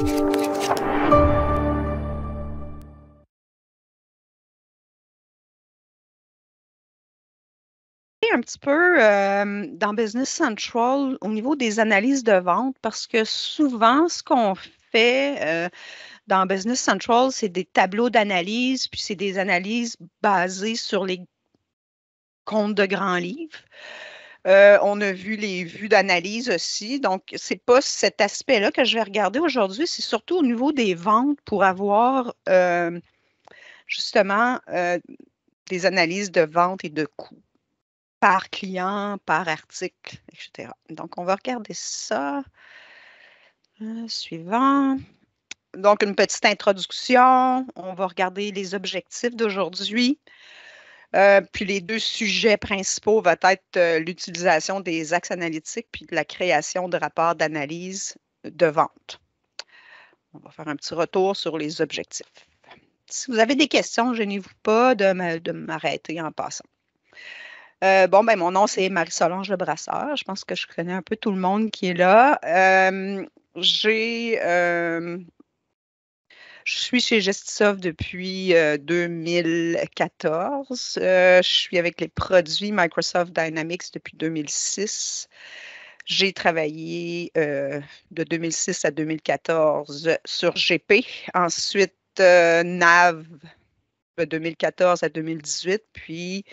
Un petit peu dans Business Central au niveau des analyses de vente parce que souvent, ce qu'on fait dans Business Central, c'est des tableaux d'analyse, puis c'est des analyses basées sur les comptes de grands livres. On a vu les vues d'analyse aussi. Donc, ce n'est pas cet aspect-là que je vais regarder aujourd'hui, c'est surtout au niveau des ventes pour avoir justement des analyses de vente et de coûts par client, par article, etc. Donc, on va regarder ça. Suivant. Donc, une petite introduction. On va regarder les objectifs d'aujourd'hui. Puis les deux sujets principaux vont être l'utilisation des axes analytiques puis la création de rapports d'analyse de vente. On va faire un petit retour sur les objectifs. Si vous avez des questions, gênez-vous pas de m'arrêter en passant. Bon, ben, mon nom, c'est Marie-Solange Le Brasseur. Je pense que je connais un peu tout le monde qui est là. Je suis chez Gestisoft depuis 2014. Je suis avec les produits Microsoft Dynamics depuis 2006. J'ai travaillé de 2006 à 2014 sur GP. Ensuite, NAV de 2014 à 2018, puis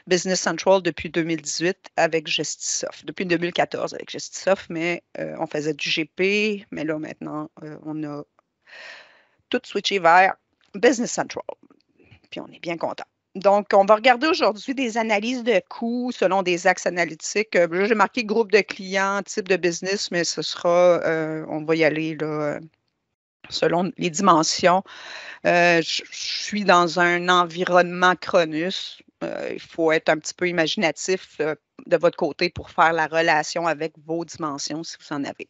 Business Central depuis 2018 avec Gestisoft. Depuis 2014 avec Gestisoft, mais on faisait du GP, mais là maintenant, on a tout switché vers Business Central. Puis on est bien content. Donc, on va regarder aujourd'hui des analyses de coûts selon des axes analytiques. Là, j'ai marqué groupe de clients, type de business, mais ce sera, on va y aller là, selon les dimensions. Je suis dans un environnement Cronus. Il faut être un petit peu imaginatif de votre côté pour faire la relation avec vos dimensions si vous en avez.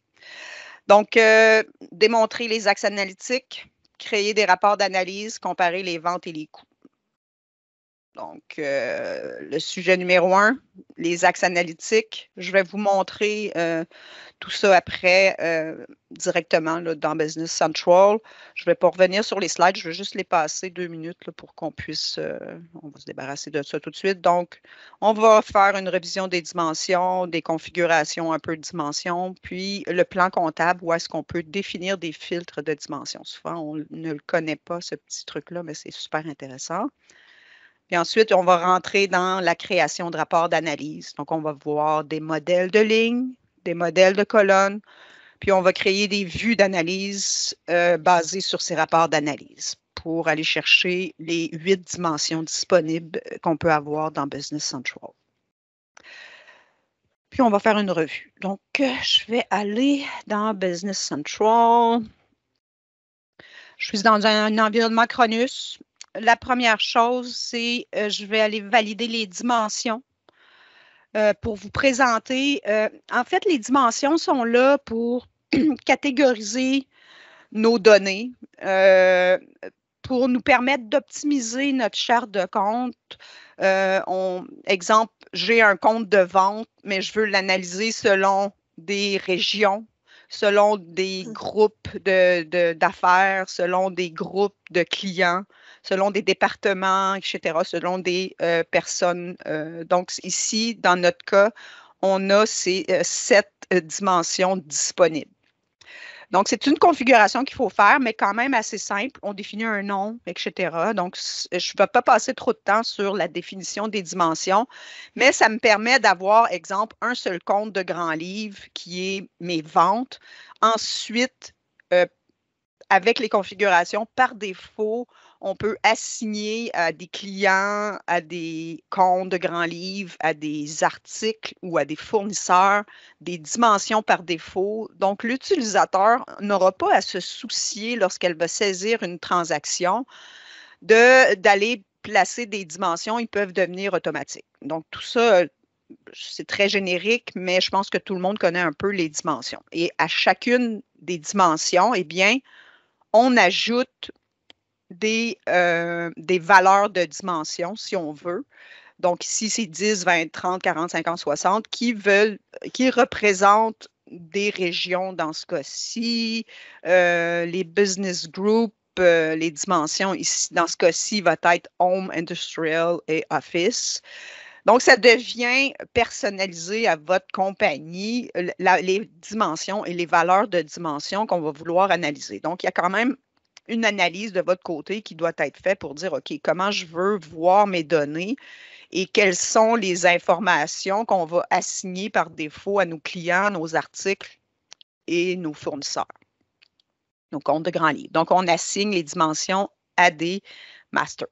Donc, démontrer les axes analytiques, créer des rapports d'analyse, comparer les ventes et les coûts. Donc, le sujet numéro 1, les axes analytiques. Je vais vous montrer tout ça après directement là, dans Business Central. Je ne vais pas revenir sur les slides, je vais juste les passer 2 minutes là, pour qu'on puisse, on va se débarrasser de ça tout de suite. Donc, on va faire une révision des dimensions, des configurations un peu de dimensions, puis le plan comptable où est-ce qu'on peut définir des filtres de dimensions. Souvent, on ne le connaît pas, ce petit truc-là, mais c'est super intéressant. Puis ensuite, on va rentrer dans la création de rapports d'analyse. Donc, on va voir des modèles de lignes, des modèles de colonnes, puis on va créer des vues d'analyse basées sur ces rapports d'analyse pour aller chercher les 8 dimensions disponibles qu'on peut avoir dans Business Central. Puis, on va faire une revue. Donc, je vais aller dans Business Central. Je suis dans un environnement Cronus. La première chose, c'est je vais aller valider les dimensions pour vous présenter. En fait, les dimensions sont là pour catégoriser nos données, pour nous permettre d'optimiser notre charte de compte. Exemple, j'ai un compte de vente, mais je veux l'analyser selon des régions, selon des groupes d'affaires, selon des groupes de clients, selon des départements, etc., selon des personnes. Donc, ici, dans notre cas, on a ces 7 dimensions disponibles. Donc, c'est une configuration qu'il faut faire, mais quand même assez simple. On définit un nom, etc. Donc, je ne vais pas passer trop de temps sur la définition des dimensions, mais ça me permet d'avoir, exemple, un seul compte de grand livre qui est mes ventes. Ensuite, avec les configurations, par défaut, on peut assigner à des clients, à des comptes de grands livres, à des articles ou à des fournisseurs, des dimensions par défaut. Donc, l'utilisateur n'aura pas à se soucier lorsqu'elle va saisir une transaction d'aller placer des dimensions. Ils peuvent devenir automatiques. Donc, tout ça, c'est très générique, mais je pense que tout le monde connaît un peu les dimensions. Et à chacune des dimensions, eh bien, on ajoute des valeurs de dimension, si on veut. Donc, ici, c'est 10, 20, 30, 40, 50, 60 qui représentent des régions dans ce cas-ci, les business groups, les dimensions ici, dans ce cas-ci, va être home, industrial et office. Donc, ça devient personnalisé à votre compagnie, les dimensions et les valeurs de dimension qu'on va vouloir analyser. Donc, il y a quand même une analyse de votre côté qui doit être faite pour dire, OK, comment je veux voir mes données et quelles sont les informations qu'on va assigner par défaut à nos clients, nos articles et nos fournisseurs, nos comptes de grands livres. Donc, on assigne les dimensions à des masters.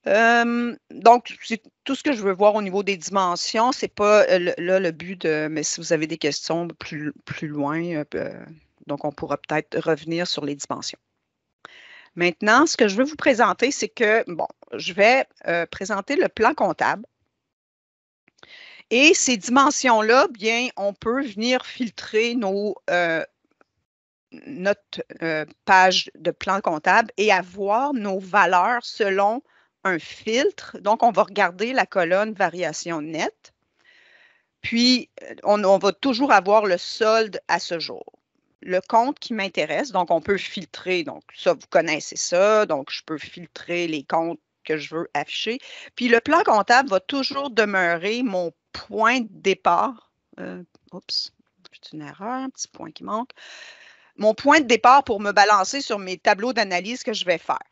Donc, c'est tout ce que je veux voir au niveau des dimensions. Ce n'est pas là le but mais si vous avez des questions plus loin, donc on pourra peut-être revenir sur les dimensions. Maintenant, ce que je veux vous présenter, c'est que, bon, je vais présenter le plan comptable. Et ces dimensions-là, bien, on peut venir filtrer notre page de plan comptable et avoir nos valeurs selon un filtre. Donc, on va regarder la colonne variation nette. Puis, on va toujours avoir le solde à ce jour. Le compte qui m'intéresse, donc on peut filtrer, donc ça, vous connaissez ça, donc je peux filtrer les comptes que je veux afficher. Puis le plan comptable va toujours demeurer mon point de départ. Oups, c'est une erreur, un petit point qui manque. Mon point de départ pour me balancer sur mes tableaux d'analyse que je vais faire.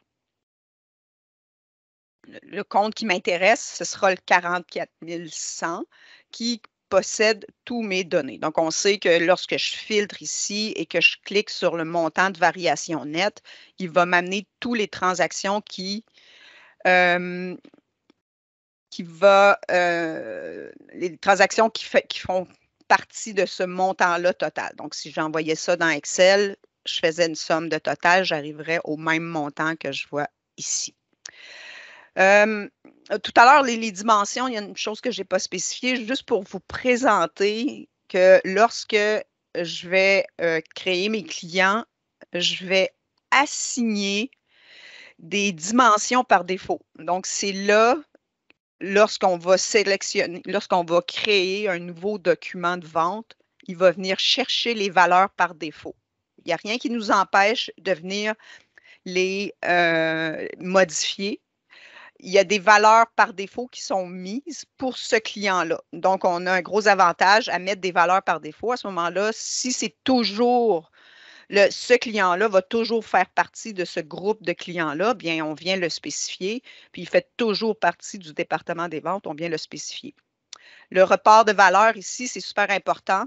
Le compte qui m'intéresse, ce sera le 44 100 qui possède tous mes données. Donc, on sait que lorsque je filtre ici et que je clique sur le montant de variation nette, il va m'amener toutes les transactions les transactions qui font partie de ce montant-là total. Donc, si j'envoyais ça dans Excel, je faisais une somme de total, j'arriverais au même montant que je vois ici. Tout à l'heure, les dimensions, il y a une chose que je n'ai pas spécifiée, juste pour vous présenter que lorsque je vais créer mes clients, je vais assigner des dimensions par défaut. Donc, c'est là, lorsqu'on va sélectionner, lorsqu'on va créer un nouveau document de vente, il va venir chercher les valeurs par défaut. Il n'y a rien qui nous empêche de venir les modifier. Il y a des valeurs par défaut qui sont mises pour ce client-là. Donc, on a un gros avantage à mettre des valeurs par défaut. À ce moment-là, si c'est toujours ce client-là va toujours faire partie de ce groupe de clients-là, bien, on vient le spécifier, puis il fait toujours partie du département des ventes, on vient le spécifier. Le report de valeur ici, c'est super important.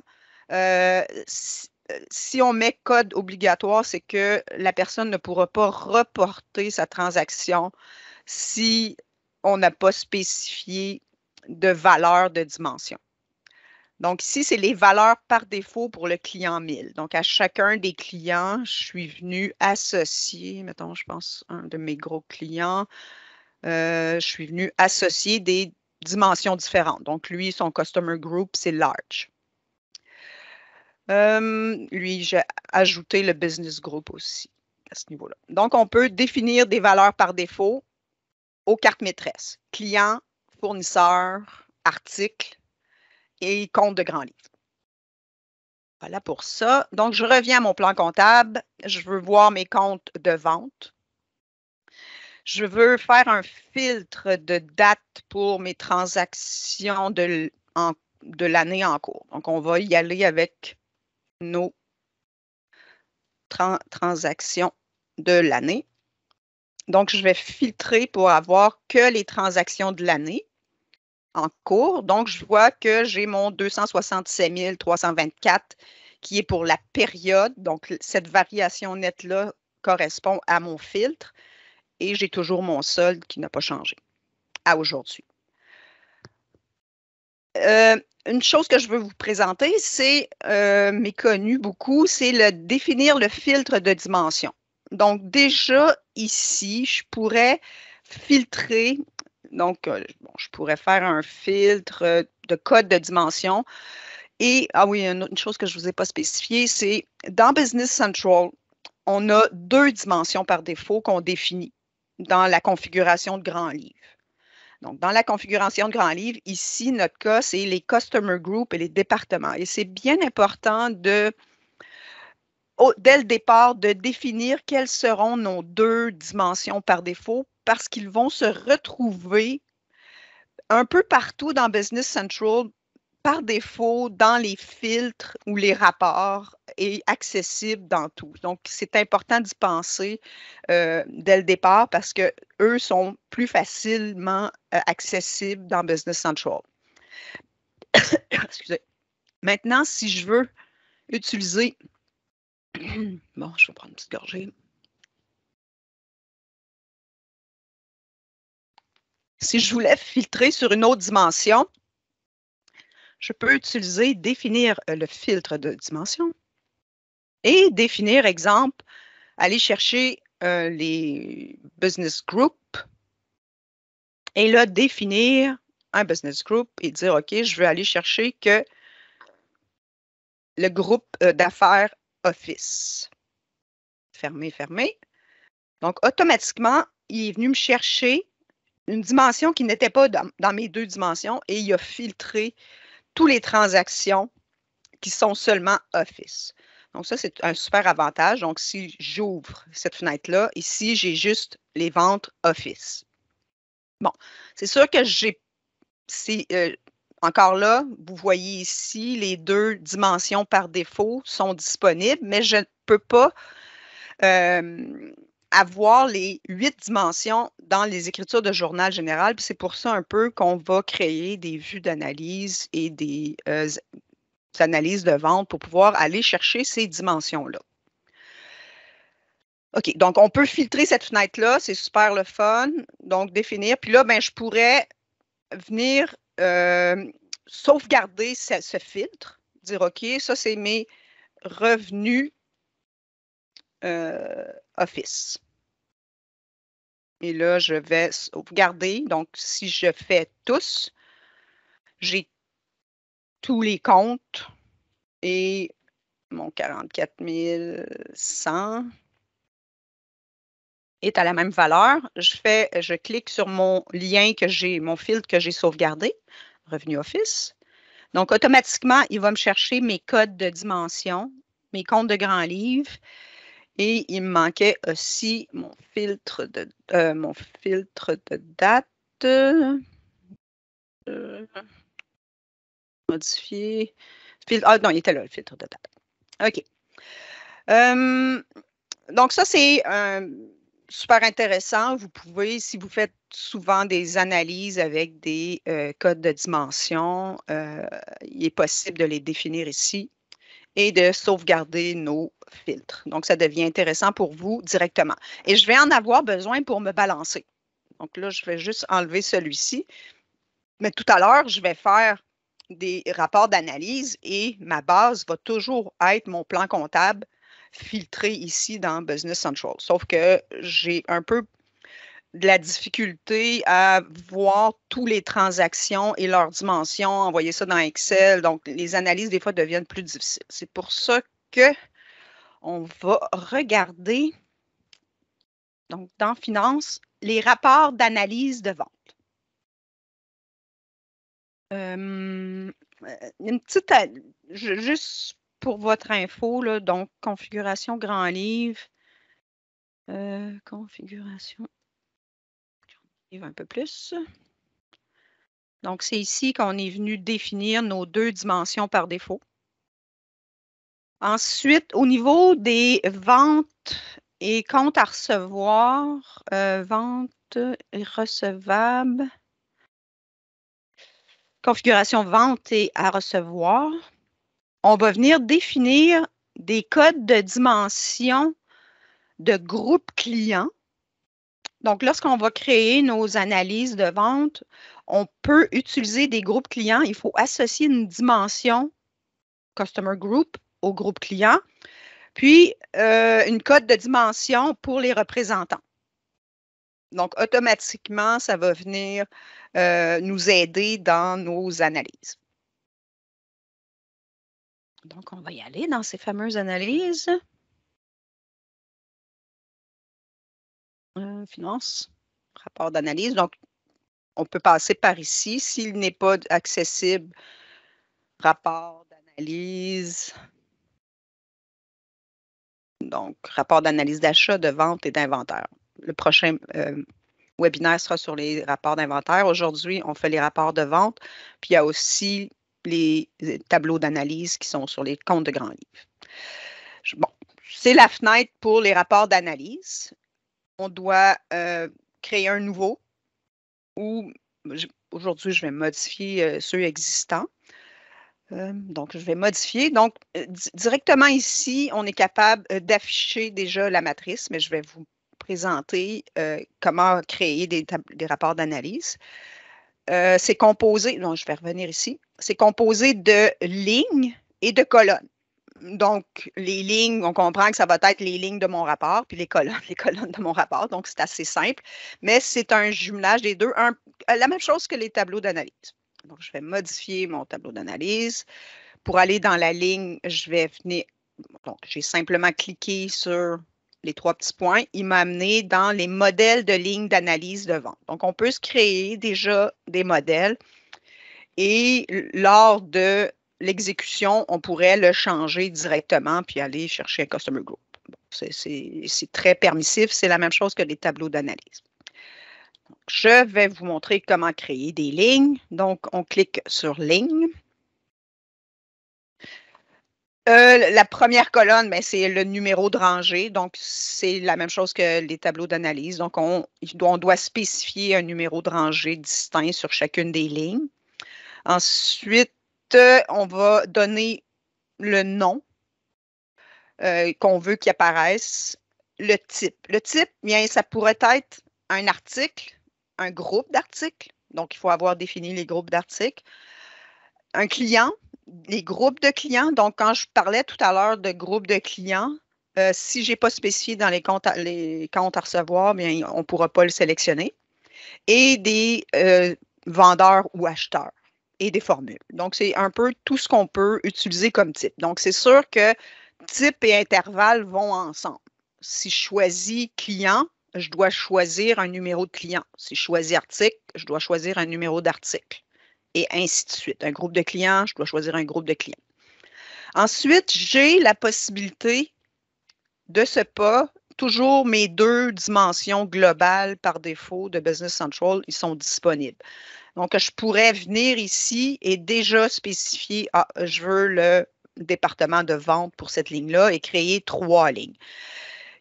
Si on met code obligatoire, c'est que la personne ne pourra pas reporter sa transaction si on n'a pas spécifié de valeur de dimension. Donc, ici, c'est les valeurs par défaut pour le client 1000. Donc, à chacun des clients, je suis venue associer, mettons, je pense, un de mes gros clients, je suis venue associer des dimensions différentes. Donc, lui, son customer group, c'est large. Lui, j'ai ajouté le business group aussi à ce niveau-là. Donc, on peut définir des valeurs par défaut aux cartes maîtresses. Client, fournisseur, article et compte de grand livre. Voilà pour ça. Donc, je reviens à mon plan comptable. Je veux voir mes comptes de vente. Je veux faire un filtre de date pour mes transactions de l'année en cours. Donc, on va y aller avec nos transactions de l'année. Donc, je vais filtrer pour avoir que les transactions de l'année en cours. Donc, je vois que j'ai mon 267 324 qui est pour la période. Donc, cette variation nette-là correspond à mon filtre et j'ai toujours mon solde qui n'a pas changé à aujourd'hui. Une chose que je veux vous présenter, c'est méconnu beaucoup, c'est définir le filtre de dimension. Donc, déjà ici, je pourrais filtrer. Donc, bon, je pourrais faire un filtre de code de dimension. Et, ah oui, une chose que je ne vous ai pas spécifiée, c'est dans Business Central, on a 2 dimensions par défaut qu'on définit dans la configuration de grand livre. Donc, dans la configuration de grand livre, ici, notre cas, c'est les customer groups et les départements. Et c'est bien important dès le départ, de définir quelles seront nos deux dimensions par défaut parce qu'ils vont se retrouver un peu partout dans Business Central par défaut dans les filtres ou les rapports et accessible dans tout. Donc, c'est important d'y penser dès le départ parce qu'eux sont plus facilement accessibles dans Business Central. Excusez. Maintenant, si je veux utiliser... Bon, je vais prendre une petite gorgée. Si je voulais filtrer sur une autre dimension, je peux utiliser définir le filtre de dimension et définir, exemple, aller chercher les business groups et là, définir un business group et dire, OK, je veux aller chercher que le groupe d'affaires Office. Fermé, fermé. Donc, automatiquement, il est venu me chercher une dimension qui n'était pas dans mes deux dimensions et il a filtré toutes les transactions qui sont seulement Office. Donc, ça, c'est un super avantage. Donc, si j'ouvre cette fenêtre-là, ici, j'ai juste les ventes Office. Bon, c'est sûr que encore là, vous voyez ici, les deux dimensions par défaut sont disponibles, mais je ne peux pas avoir les 8 dimensions dans les écritures de journal général. C'est pour ça un peu qu'on va créer des vues d'analyse et des analyses de vente pour pouvoir aller chercher ces dimensions-là. OK, donc on peut filtrer cette fenêtre-là, c'est super le fun. Donc, définir. Puis là, ben, je pourrais venir sauvegarder ce filtre, dire OK, ça, c'est mes revenus Office. Et là, je vais sauvegarder. Donc, si je fais tous, j'ai tous les comptes et mon 44 100 est à la même valeur. Je clique sur mon lien mon filtre que j'ai sauvegardé, Revenu Office. Donc, automatiquement, il va me chercher mes codes de dimension, mes comptes de grand livre. Et il me manquait aussi mon filtre de date. Modifier. Ah non, il était là, le filtre de date. OK. Donc, ça, c'est super intéressant. Vous pouvez, si vous faites souvent des analyses avec des codes de dimension, il est possible de les définir ici et de sauvegarder nos filtres. Donc, ça devient intéressant pour vous directement. Et je vais en avoir besoin pour me balancer. Donc là, je vais juste enlever celui-ci. Mais tout à l'heure, je vais faire des rapports d'analyse et ma base va toujours être mon plan comptable filtré ici dans Business Central. Sauf que j'ai un peu de la difficulté à voir toutes les transactions et leurs dimensions, envoyer ça dans Excel. Donc, les analyses, des fois, deviennent plus difficiles. C'est pour ça qu'on va regarder, donc, dans Finance, les rapports d'analyse de vente. Une petite, juste pour votre info, là, donc, configuration grand livre, configuration grand livre un peu plus. Donc, c'est ici qu'on est venu définir nos deux dimensions par défaut. Ensuite, au niveau des ventes et comptes à recevoir, ventes et recevables, configuration vente et à recevoir, on va venir définir des codes de dimension de groupe client. Donc, lorsqu'on va créer nos analyses de vente, on peut utiliser des groupes clients. Il faut associer une dimension Customer Group au groupe client, puis une code de dimension pour les représentants. Donc, automatiquement, ça va venir nous aider dans nos analyses. Donc, on va y aller dans ces fameuses analyses. Finance, rapport d'analyse. Donc, on peut passer par ici. S'il n'est pas accessible, rapport d'analyse. Donc, rapport d'analyse d'achat, de vente et d'inventaire. Le prochain webinaire sera sur les rapports d'inventaire. Aujourd'hui, on fait les rapports de vente, puis il y a aussi les tableaux d'analyse qui sont sur les comptes de grands livres. Bon, c'est la fenêtre pour les rapports d'analyse. On doit créer un nouveau ou aujourd'hui, je vais modifier ceux existants. Donc, je vais modifier. Donc, directement ici, on est capable d'afficher déjà la matrice, mais je vais vous présenter comment créer des rapports d'analyse. C'est composé, non, je vais revenir ici, c'est composé de lignes et de colonnes. Donc, les lignes, on comprend que ça va être les lignes de mon rapport, puis les colonnes de mon rapport. Donc, c'est assez simple, mais c'est un jumelage des deux, la même chose que les tableaux d'analyse. Donc, je vais modifier mon tableau d'analyse. Pour aller dans la ligne, je vais venir, donc j'ai simplement cliqué sur les 3 petits points. Il m'a amené dans les modèles de lignes d'analyse de vente. Donc, on peut se créer déjà des modèles et lors de l'exécution, on pourrait le changer directement puis aller chercher un Customer Group. Bon, c'est très permissif. C'est la même chose que les tableaux d'analyse. Je vais vous montrer comment créer des lignes. Donc, on clique sur Ligne. La première colonne, ben, c'est le numéro de rangée. Donc, c'est la même chose que les tableaux d'analyse. Donc, on doit spécifier un numéro de rangée distinct sur chacune des lignes. Ensuite, on va donner le nom qu'on veut qu'il apparaisse, le type. Le type, bien, ça pourrait être un article, un groupe d'articles. Donc, il faut avoir défini les groupes d'articles. Un client, les groupes de clients. Donc, quand je parlais tout à l'heure de groupes de clients, si je n'ai pas spécifié dans les comptes à recevoir, bien, on ne pourra pas le sélectionner. Et des vendeurs ou acheteurs et des formules. Donc, c'est un peu tout ce qu'on peut utiliser comme type. Donc, c'est sûr que type et intervalle vont ensemble. Si je choisis client, je dois choisir un numéro de client. Si je choisis article, je dois choisir un numéro d'article. Et ainsi de suite. Un groupe de clients, je dois choisir un groupe de clients. Ensuite, j'ai la possibilité de ce pas, toujours mes 2 dimensions globales par défaut de Business Central, ils sont disponibles. Donc, je pourrais venir ici et déjà spécifier, je veux le département de vente pour cette ligne-là et créer 3 lignes.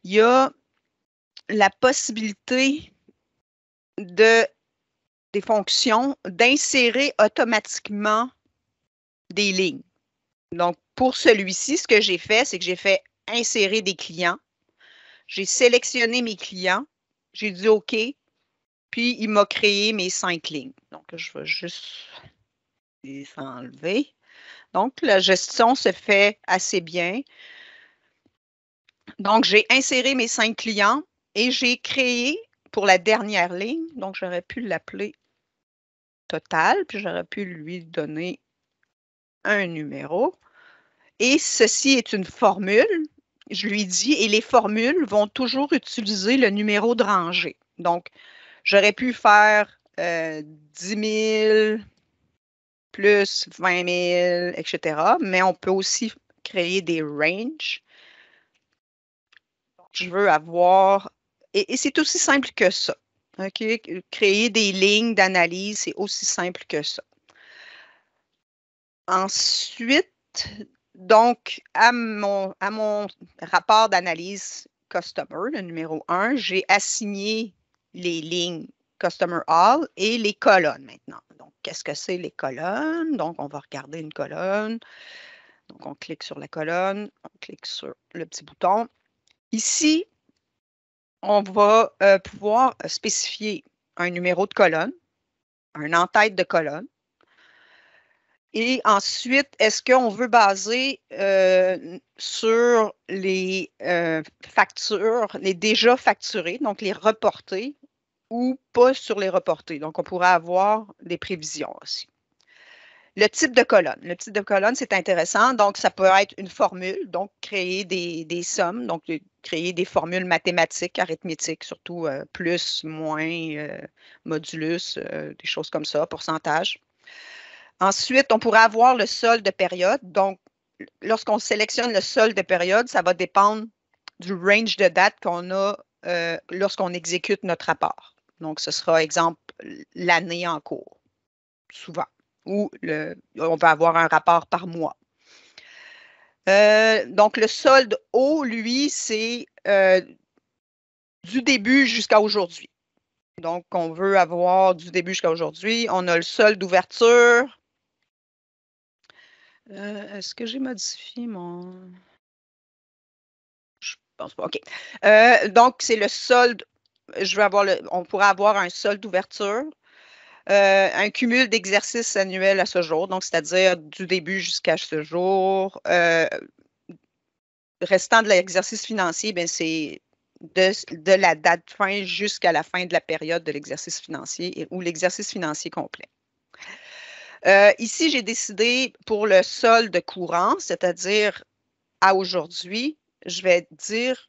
Il y a la possibilité des fonctions d'insérer automatiquement des lignes. Donc, pour celui-ci, ce que j'ai fait, c'est que j'ai fait insérer des clients. J'ai sélectionné mes clients. J'ai dit OK. Puis, il m'a créé mes 5 lignes. Donc, je vais juste les enlever. Donc, la gestion se fait assez bien. Donc, j'ai inséré mes 5 clients et j'ai créé pour la dernière ligne. Donc, j'aurais pu l'appeler total, puis j'aurais pu lui donner un numéro. Et ceci est une formule. Je lui dis, et les formules vont toujours utiliser le numéro de rangée. Donc, j'aurais pu faire 10 000 plus 20 000, etc. Mais on peut aussi créer des ranges. Je veux avoir, et c'est aussi simple que ça. Okay? Créer des lignes d'analyse, c'est aussi simple que ça. Ensuite, donc, à mon rapport d'analyse Customer, le numéro 1, j'ai assigné les lignes Customer All et les colonnes maintenant. Donc, qu'est-ce que c'est les colonnes? Donc, on va regarder une colonne. Donc, on clique sur la colonne, on clique sur le petit bouton. Ici, on va pouvoir spécifier un numéro de colonne, un en-tête de colonne. Et ensuite, est-ce qu'on veut baser sur les factures, les déjà facturées, donc les reportées, ou pas sur les reportées? Donc, on pourrait avoir des prévisions aussi. Le type de colonne. Le type de colonne, c'est intéressant. Donc, ça peut être une formule, donc créer des sommes, donc créer des formules mathématiques, arithmétiques, surtout plus, moins, modulus, des choses comme ça, pourcentage. Ensuite, on pourrait avoir le solde de période. Donc, lorsqu'on sélectionne le solde de période, ça va dépendre du range de date qu'on a lorsqu'on exécute notre rapport. Donc, ce sera, exemple, l'année en cours, souvent, ou on va avoir un rapport par mois. Donc, le solde haut, lui, c'est du début jusqu'à aujourd'hui. Donc, on veut avoir du début jusqu'à aujourd'hui. On a le solde d'ouverture. Est-ce que j'ai modifié mon... Je pense pas. OK. Donc, c'est le solde. On pourrait avoir un solde d'ouverture, un cumul d'exercices annuels à ce jour, donc c'est-à-dire du début jusqu'à ce jour. Restant de l'exercice financier, ben, c'est de la date fin jusqu'à la fin de la période de l'exercice financier ou l'exercice financier complet. Ici, j'ai décidé pour le solde courant, c'est-à-dire à aujourd'hui, je vais dire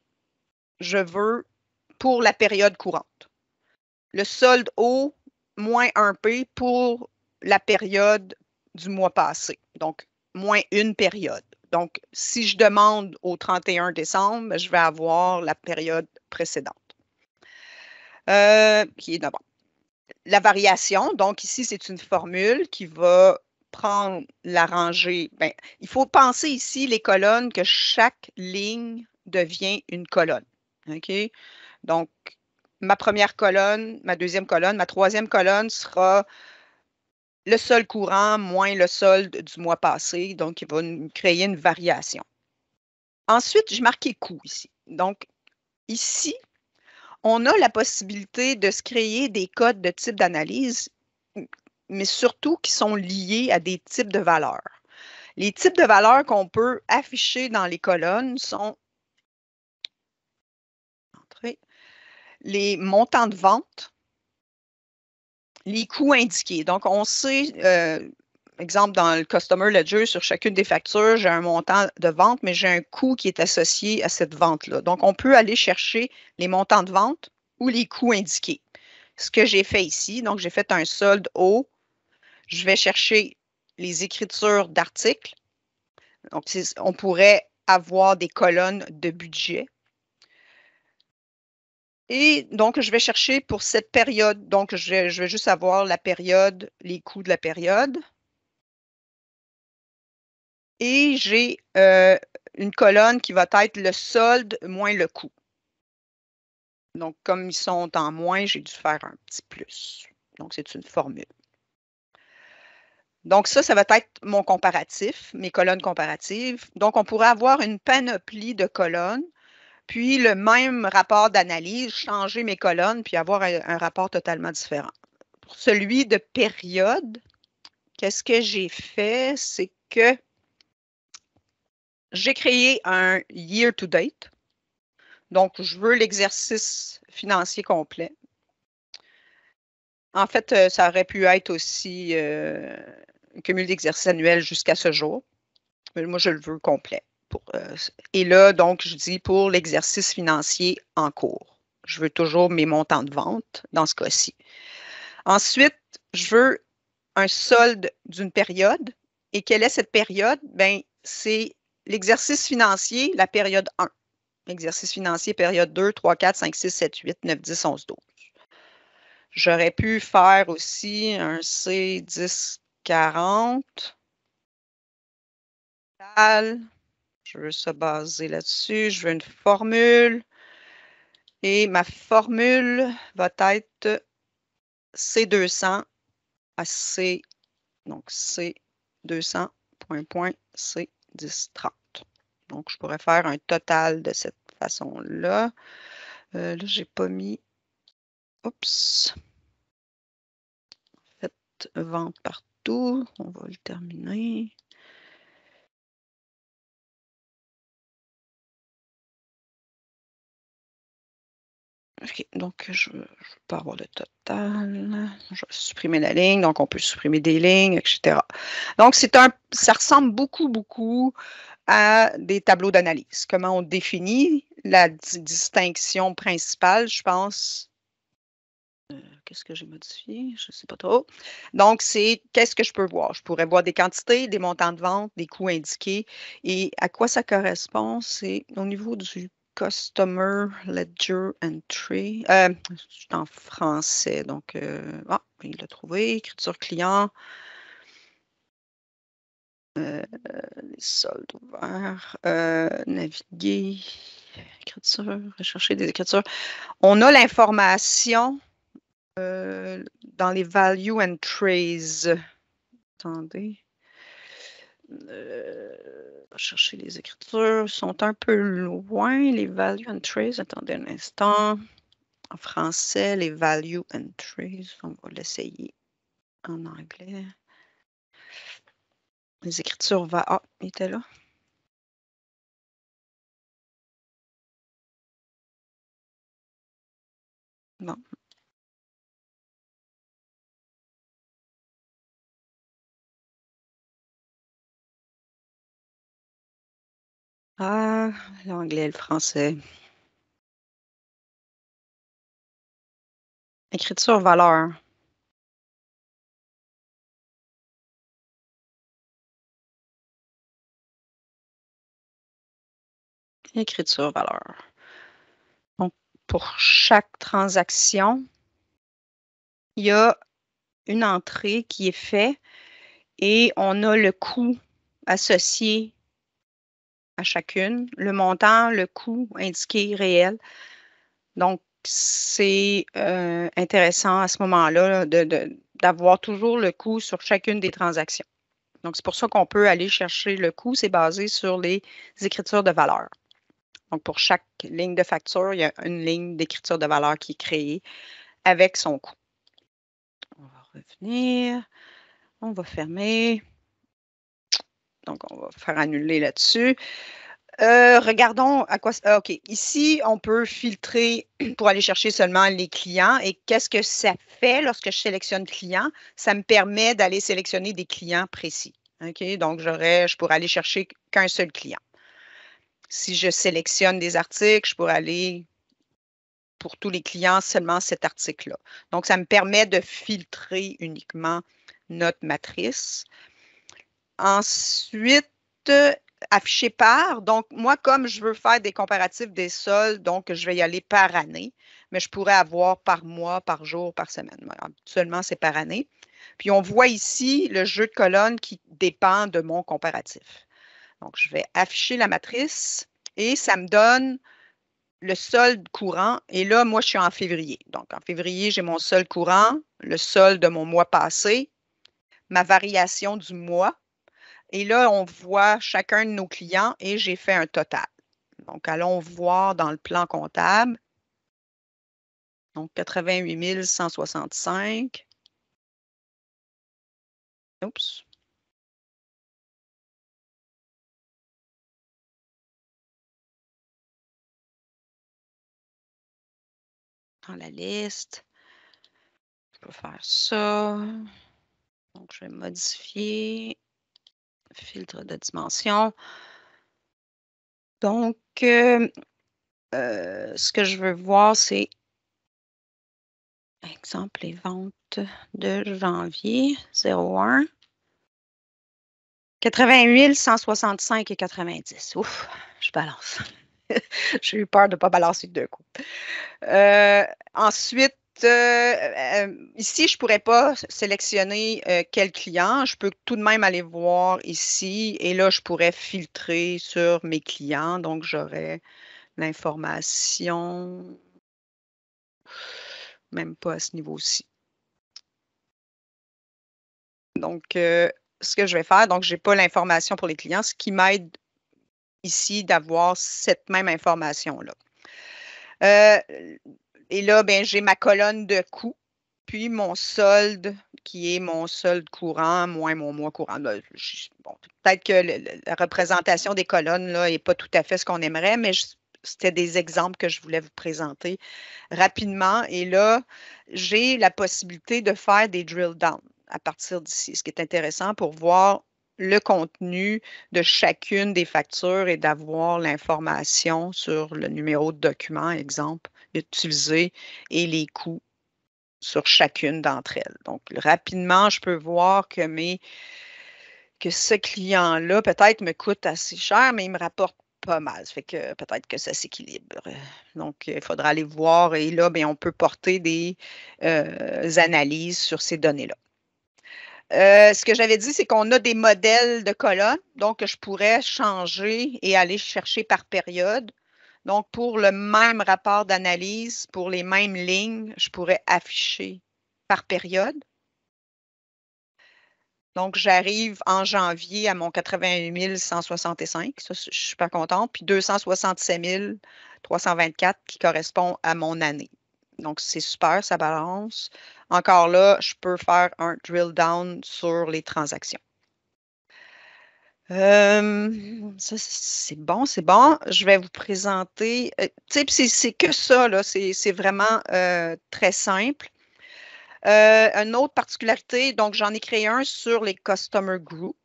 je veux pour la période courante. Le solde haut, moins 1P pour la période du mois passé. Donc, moins une période. Donc, si je demande au 31 décembre, je vais avoir la période précédente, qui est d'abord. La variation, donc ici, c'est une formule qui va prendre la rangée. Bien, il faut penser ici les colonnes que chaque ligne devient une colonne. OK? Donc, ma première colonne, ma deuxième colonne, ma troisième colonne sera le solde courant moins le solde du mois passé. Donc, il va créer une variation. Ensuite, j'ai marqué coût ici. Donc, ici, on a la possibilité de se créer des codes de type d'analyse, mais surtout qui sont liés à des types de valeurs. Les types de valeurs qu'on peut afficher dans les colonnes sont les montants de vente, les coûts indiqués. Donc, on sait, exemple, dans le Customer Ledger, sur chacune des factures, j'ai un montant de vente, mais j'ai un coût qui est associé à cette vente-là. Donc, on peut aller chercher les montants de vente ou les coûts indiqués. Ce que j'ai fait ici, donc j'ai fait un solde haut. Je vais chercher les écritures d'articles. Donc, on pourrait avoir des colonnes de budget. Et donc, je vais chercher pour cette période. Donc, je vais juste avoir la période, les coûts de la période. Et j'ai une colonne qui va être le solde moins le coût. Donc, comme ils sont en moins, j'ai dû faire un petit plus. Donc, c'est une formule. Donc, ça va être mon comparatif, mes colonnes comparatives. Donc, on pourrait avoir une panoplie de colonnes, puis le même rapport d'analyse, changer mes colonnes, puis avoir un rapport totalement différent. Pour celui de période, qu'est-ce que j'ai fait? C'est que j'ai créé un year to date. Donc, je veux l'exercice financier complet. En fait, ça aurait pu être aussi un cumul d'exercices annuels jusqu'à ce jour. Mais moi, je le veux complet. Et là, donc, je dis pour l'exercice financier en cours. Je veux toujours mes montants de vente dans ce cas-ci. Ensuite, je veux un solde d'une période. Et quelle est cette période? Bien, c'est l'exercice financier, la période 1. Exercice financier, période 2, 3, 4, 5, 6, 7, 8, 9, 10, 11, 12. J'aurais pu faire aussi un C10, 40. Je veux ça baser là-dessus. Je veux une formule. Et ma formule va être C200 à C, donc C200, C1030. Donc, je pourrais faire un total de cette façon-là. Là, je n'ai pas mis. Oups. Faites vente partout. On va le terminer. OK, donc je veux pas avoir le total. Je vais supprimer la ligne, donc on peut supprimer des lignes, etc. Donc, ça ressemble beaucoup, beaucoup à des tableaux d'analyse. Comment on définit la distinction principale, je pense. Qu'est-ce que j'ai modifié? Je ne sais pas trop. Donc, c'est qu'est-ce que je peux voir? Je pourrais voir des quantités, des montants de vente, des coûts indiqués. Et à quoi ça correspond? C'est au niveau du Customer Ledger Entry. C'est en français, donc, il l'a trouvé. Écriture client. Les soldes ouverts. Naviguer. Écriture. Rechercher des écritures. On a l'information dans les value and trace. Attendez. Chercher les écritures. Ils sont un peu loin, les value and trace. Attendez un instant. En français, les value and trace. On va l'essayer en anglais. Les écritures va. Ah, il était là. Bon. Ah, l'anglais, le français. Écriture valeur. Écriture valeur. Donc, pour chaque transaction, il y a une entrée qui est faite et on a le coût associé à chacune, le montant, le coût indiqué réel. Donc, c'est intéressant à ce moment-là d'avoir toujours le coût sur chacune des transactions. Donc, c'est pour ça qu'on peut aller chercher le coût. C'est basé sur les écritures de valeur. Donc, pour chaque ligne de facture, il y a une ligne d'écriture de valeur qui est créée avec son coût. On va revenir. On va fermer. Donc, on va faire annuler là-dessus. Regardons à quoi. OK. Ici, on peut filtrer pour aller chercher seulement les clients. Et qu'est-ce que ça fait lorsque je sélectionne client? Ça me permet d'aller sélectionner des clients précis. OK? Donc, je pourrais aller chercher qu'un seul client. Si je sélectionne des articles, je pourrais aller pour tous les clients seulement cet article-là. Donc, ça me permet de filtrer uniquement notre matrice. Ensuite, afficher par. Donc, moi, comme je veux faire des comparatifs des soldes, donc je vais y aller par année, mais je pourrais avoir par mois, par jour, par semaine. Habituellement, c'est par année. Puis, on voit ici le jeu de colonnes qui dépend de mon comparatif. Donc, je vais afficher la matrice et ça me donne le solde courant. Et là, moi, je suis en février. Donc, en février, j'ai mon solde courant, le solde de mon mois passé, ma variation du mois. Et là, on voit chacun de nos clients et j'ai fait un total. Donc, allons voir dans le plan comptable. Donc, 88 165. Oups. Dans la liste. Je peux faire ça. Donc, je vais modifier. Filtre de dimension. Donc, ce que je veux voir, c'est exemple, les ventes de janvier 01. 88 165 et 90. Ouf, je balance. J'ai eu peur de ne pas balancer de deux coups. Ensuite, ici, je ne pourrais pas sélectionner quel client. Je peux tout de même aller voir ici et là, je pourrais filtrer sur mes clients. Donc, j'aurais l'information, même pas à ce niveau-ci. Donc, ce que je vais faire, donc, je n'ai pas l'information pour les clients, ce qui m'aide ici d'avoir cette même information-là. Et là, ben, j'ai ma colonne de coûts, puis mon solde qui est mon solde courant moins mon mois courant. Là, bon, peut-être que la représentation des colonnes n'est pas tout à fait ce qu'on aimerait, mais c'était des exemples que je voulais vous présenter rapidement. Et là, j'ai la possibilité de faire des drill down à partir d'ici, ce qui est intéressant pour voir le contenu de chacune des factures et d'avoir l'information sur le numéro de document, exemple, utilisé et les coûts sur chacune d'entre elles. Donc, rapidement, je peux voir que ce client-là, peut-être, me coûte assez cher, mais il me rapporte pas mal. Ça fait que peut-être que ça s'équilibre. Donc, il faudra aller voir et là, bien, on peut porter des analyses sur ces données-là. Ce que j'avais dit, c'est qu'on a des modèles de colonnes, donc je pourrais changer et aller chercher par période. Donc, pour le même rapport d'analyse, pour les mêmes lignes, je pourrais afficher par période. Donc, j'arrive en janvier à mon 88 165. Ça, je suis pas contente. Puis 267 324 qui correspond à mon année. Donc, c'est super, ça balance. Encore là, je peux faire un drill down sur les transactions. Ça, c'est bon, c'est bon. Je vais vous présenter. Tu sais, c'est que ça, là. C'est vraiment très simple. Une autre particularité, donc j'en ai créé un sur les Customer Group.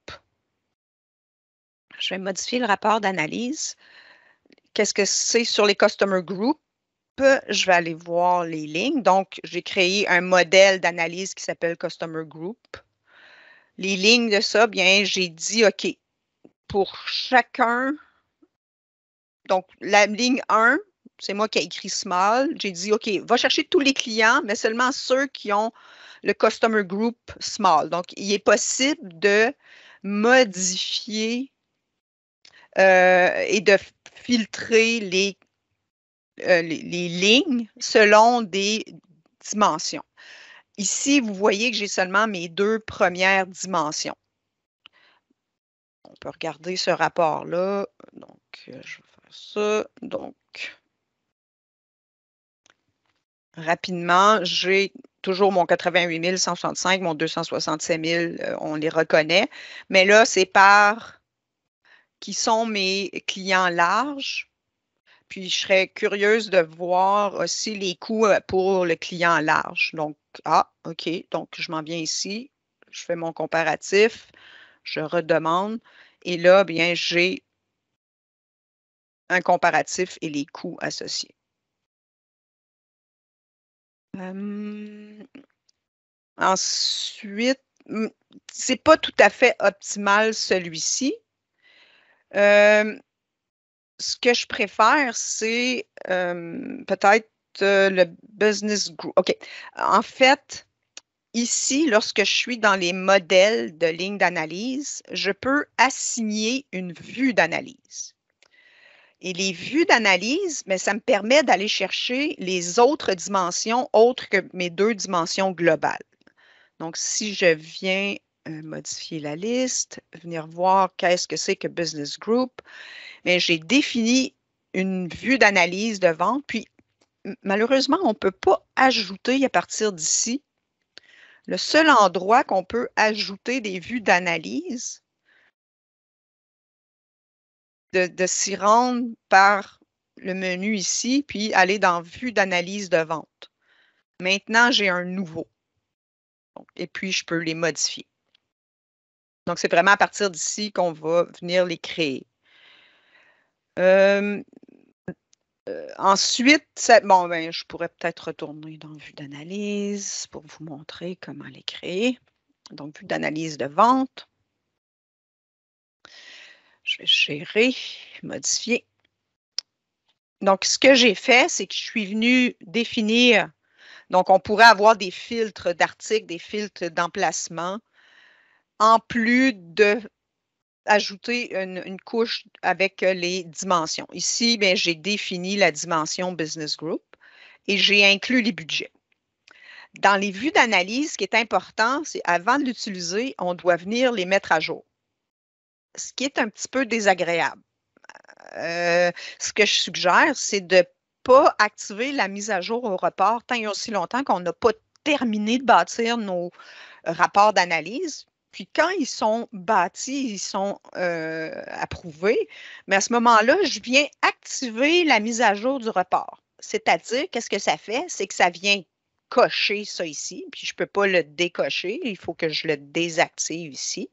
Je vais modifier le rapport d'analyse. Qu'est-ce que c'est sur les Customer Group? Je vais aller voir les lignes. Donc, j'ai créé un modèle d'analyse qui s'appelle Customer Group. Les lignes de ça, bien, j'ai dit, OK, pour chacun, donc la ligne 1, c'est moi qui ai écrit small. J'ai dit, OK, va chercher tous les clients, mais seulement ceux qui ont le Customer Group small. Donc, il est possible de modifier et de filtrer les lignes selon des dimensions. Ici, vous voyez que j'ai seulement mes 2 premières dimensions. On peut regarder ce rapport-là. Donc, je vais faire ça. Donc, rapidement, j'ai toujours mon 88 165, mon 267 000, on les reconnaît. Mais là, c'est par qui sont mes clients larges. Puis, je serais curieuse de voir aussi les coûts pour le client large. Donc, OK. Donc, je m'en viens ici. Je fais mon comparatif. Je redemande. Et là, bien, j'ai un comparatif et les coûts associés. Ensuite, c'est pas tout à fait optimal celui-ci. Ce que je préfère, c'est peut-être le business group. OK. En fait, ici, lorsque je suis dans les modèles de ligne d'analyse, je peux assigner une vue d'analyse. Et les vues d'analyse, mais ça me permet d'aller chercher les autres dimensions autres que mes 2 dimensions globales. Donc, si je viens modifier la liste, venir voir qu'est-ce que c'est que Business Group, mais j'ai défini une vue d'analyse de vente, puis malheureusement, on ne peut pas ajouter à partir d'ici. Le seul endroit qu'on peut ajouter des vues d'analyse, de s'y rendre par le menu ici, puis aller dans Vue d'analyse de vente. Maintenant, j'ai un nouveau. Donc, et puis, je peux les modifier. Donc, c'est vraiment à partir d'ici qu'on va venir les créer. Ensuite, bon, ben, je pourrais peut-être retourner dans Vue d'analyse pour vous montrer comment les créer. Donc, Vue d'analyse de vente. Je vais gérer, modifier. Donc, ce que j'ai fait, c'est que je suis venue définir. Donc, on pourrait avoir des filtres d'articles, des filtres d'emplacement, en plus d'ajouter une couche avec les dimensions. Ici, bien, j'ai défini la dimension Business Group et j'ai inclus les budgets. Dans les vues d'analyse, ce qui est important, c'est avant de l'utiliser, on doit venir les mettre à jour. Ce qui est un petit peu désagréable. Ce que je suggère, c'est de ne pas activer la mise à jour au report tant et aussi longtemps qu'on n'a pas terminé de bâtir nos rapports d'analyse. Puis quand ils sont bâtis, ils sont approuvés, mais à ce moment-là, je viens activer la mise à jour du report. C'est-à-dire, qu'est-ce que ça fait? C'est que ça vient cocher ça ici, puis je ne peux pas le décocher, il faut que je le désactive ici.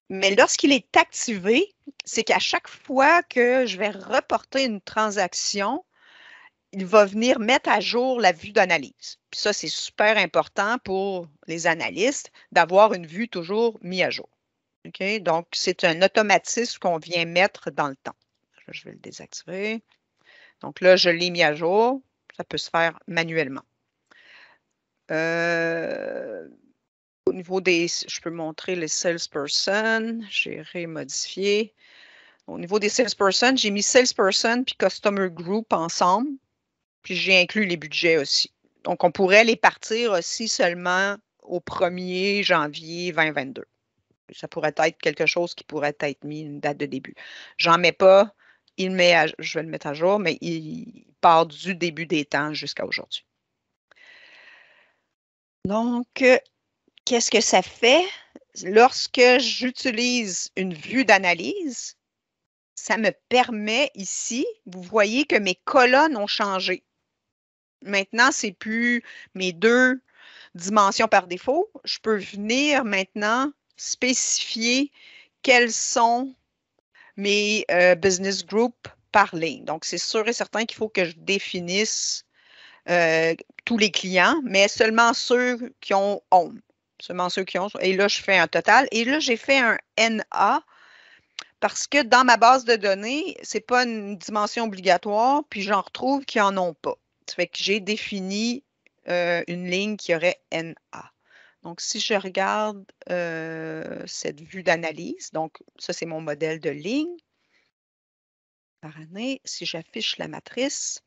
Mais lorsqu'il est activé, c'est qu'à chaque fois que je vais reporter une transaction, il va venir mettre à jour la vue d'analyse. Puis ça, c'est super important pour les analystes d'avoir une vue toujours mise à jour. OK? Donc, c'est un automatisme qu'on vient mettre dans le temps. Je vais le désactiver. Donc là, je l'ai mis à jour. Ça peut se faire manuellement. Au niveau des, je peux montrer les salesperson, gérer, modifier. Au niveau des salesperson, j'ai mis salesperson puis customer group ensemble. Puis j'ai inclus les budgets aussi. Donc, on pourrait les partir aussi seulement au 1er janvier 2022. Ça pourrait être quelque chose qui pourrait être mis une date de début. J'en mets pas. Je vais le mettre à jour, mais il part du début des temps jusqu'à aujourd'hui. Donc, qu'est-ce que ça fait? Lorsque j'utilise une vue d'analyse, ça me permet ici, vous voyez que mes colonnes ont changé. Maintenant, ce n'est plus mes 2 dimensions par défaut. Je peux venir maintenant spécifier quels sont mes business groups par ligne. Donc, c'est sûr et certain qu'il faut que je définisse tous les clients, mais seulement ceux qui ont home. Seulement ceux qui ont. Et là, je fais un total. Et là, j'ai fait un NA parce que dans ma base de données, ce n'est pas une dimension obligatoire, puis j'en retrouve qui n'en ont pas. Ça fait que j'ai défini une ligne qui aurait NA. Donc, si je regarde cette vue d'analyse, donc ça, c'est mon modèle de ligne par année. Si j'affiche la matrice,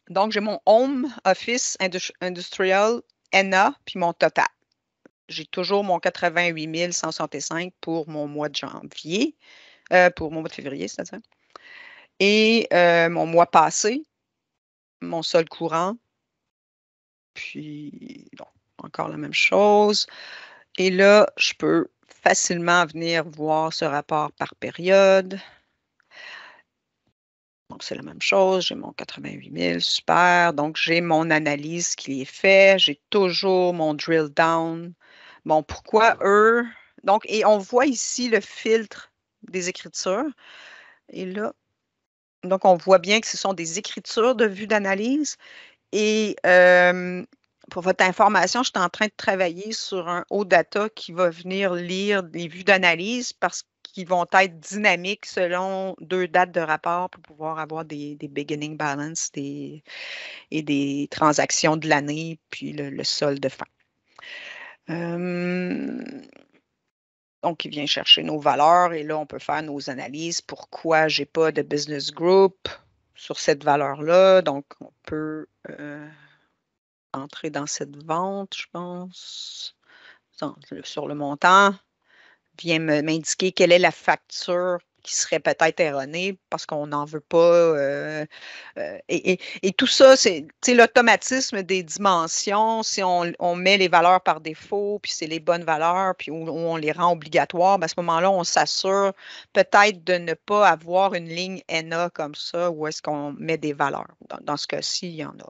donc j'ai mon Home Office Industrial NA, puis mon total. J'ai toujours mon 88 165 pour mon mois de janvier, pour mon mois de février, c'est-à-dire. Et mon mois passé, mon solde courant, puis bon, encore la même chose. Et là, je peux facilement venir voir ce rapport par période. Donc, c'est la même chose. J'ai mon 88 000, super. Donc, j'ai mon analyse qui est faite. J'ai toujours mon drill down. Bon, pourquoi eux? Donc, et on voit ici le filtre des écritures. Et là, donc, on voit bien que ce sont des écritures de vue d'analyse. Et pour votre information, je suis en train de travailler sur un OData qui va venir lire des vues d'analyse parce qu'ils vont être dynamiques selon 2 dates de rapport pour pouvoir avoir des beginning balance et des transactions de l'année, puis le solde de fin. Donc, il vient chercher nos valeurs et là, on peut faire nos analyses. Pourquoi je n'ai pas de business group sur cette valeur-là? Donc, on peut entrer dans cette vente, je pense. Sur le montant, vient m'indiquer quelle est la facture qui serait peut-être erronée parce qu'on n'en veut pas. Et tout ça, c'est l'automatisme des dimensions. Si on met les valeurs par défaut, puis c'est les bonnes valeurs, puis où on les rend obligatoires, ben à ce moment-là, on s'assure peut-être de ne pas avoir une ligne NA comme ça où est-ce qu'on met des valeurs. Dans ce cas-ci, il y en a.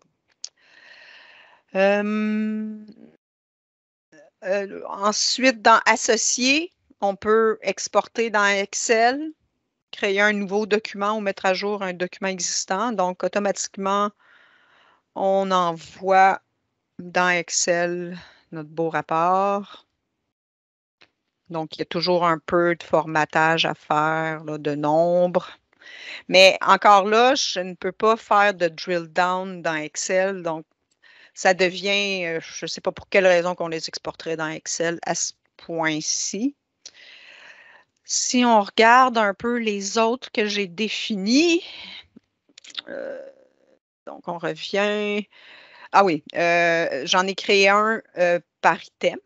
Ensuite, dans Associer, on peut exporter dans Excel, créer un nouveau document ou mettre à jour un document existant. Donc, automatiquement, on envoie dans Excel notre beau rapport. Donc, il y a toujours un peu de formatage à faire là, de nombres. Mais encore là, je ne peux pas faire de drill down dans Excel. Donc, ça devient, je ne sais pas pour quelle raison qu'on les exporterait dans Excel à ce point-ci. Si on regarde un peu les autres que j'ai définis, donc on revient. Ah oui, j'en ai créé un par item.